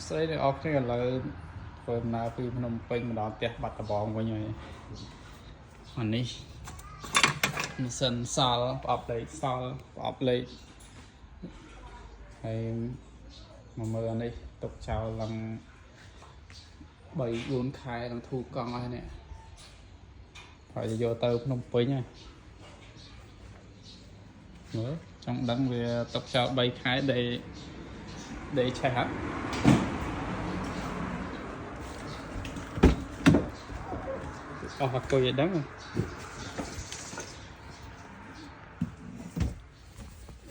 ស្រីទាំងអស់គ្នាឥឡូវធ្វើដំណើរពីភ្នំពេញមកដល់ផ្ទះបាត់ដំបងវិញហើយអានេះម៉ាស៊ីនសល់ប្រអប់លេខសល់ប្រអប់លេខហើយមកមើលអានេះទុកចោលឡើង3-4 ខែឡើងធូរកង់ហើយនេះហើយយកទៅភ្នំពេញហើយមើលចង់ដឹងវាទុកចោល3 ខែដេឆេះហ่ะអស់អង្គុយឲ្យដឹង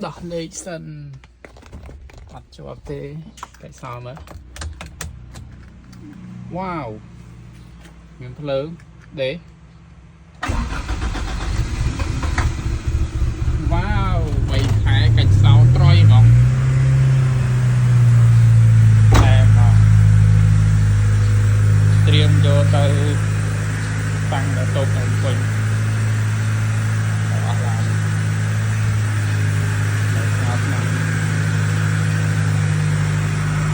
ដោះលេខសិនអត់ជាប់ទេតែសល់មើលវ៉ាវមានភ្លើងដេវ៉ាវ3 ខែកាច់សោត្រយហ្មងតែមកត្រៀមយកទៅតាំងដល់តូបឲ្យវិញអស់ឡានដល់ស្អាតណាស់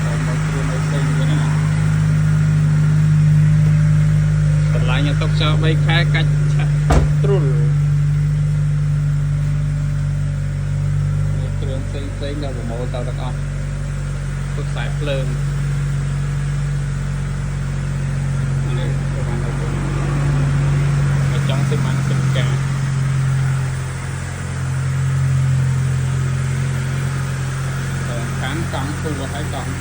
ដល់មកគ្រឿងឲ្យផ្សេងវិញណាបន្លាញឲ្យຕົកចោល3 ខែកាច់ឆាក់ទ្រុលគ្រឿងផ្សេងដល់ប្រមូលទៅទាំងអស់ទុកខ្សែភ្លើងនេះប្រហែលចង់សិមានសិកាខាងកង់ធូរហើយកង់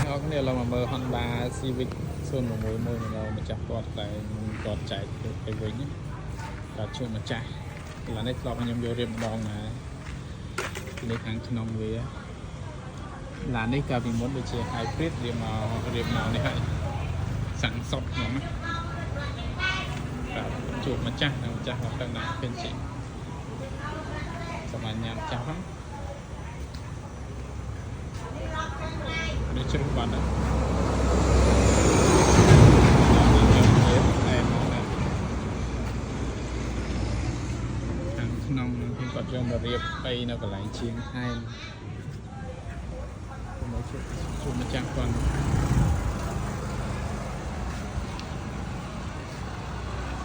អរគ្នាเราមកមើល Honda Civic 011មួយម្ចាស់គាត់តែគាត់ចែកទៅវិញគាត់ជួម្ចាស់ឥឡូវនេះធ្លាប់ខ្ញុំយករៀបម្ដងណានេះខាងក្នុងវាឡាននេះកាលពីមុនដូចជា hybrid រៀបមកនេះហើយសាំងសុតហ្មងណាជួបម្ចាស់នៅម្ចាស់មកទៅណាពេញជីសម្រាប់ញ៉ាំចាស់ហ្នឹងនេះជ្រុះបាត់ហើយខាងក្នុងខ្ញុំគាត់យកមករៀបអីនៅកន្លែងជាងហែនមកជួបម្ចាស់គាត់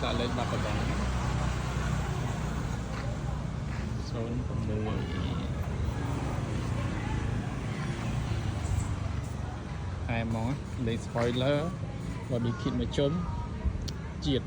ដាក់លេខបាត់ដំបង0 6ហើយមកលេខ spoiler បប៊ីគីតមួយជុំជាតិ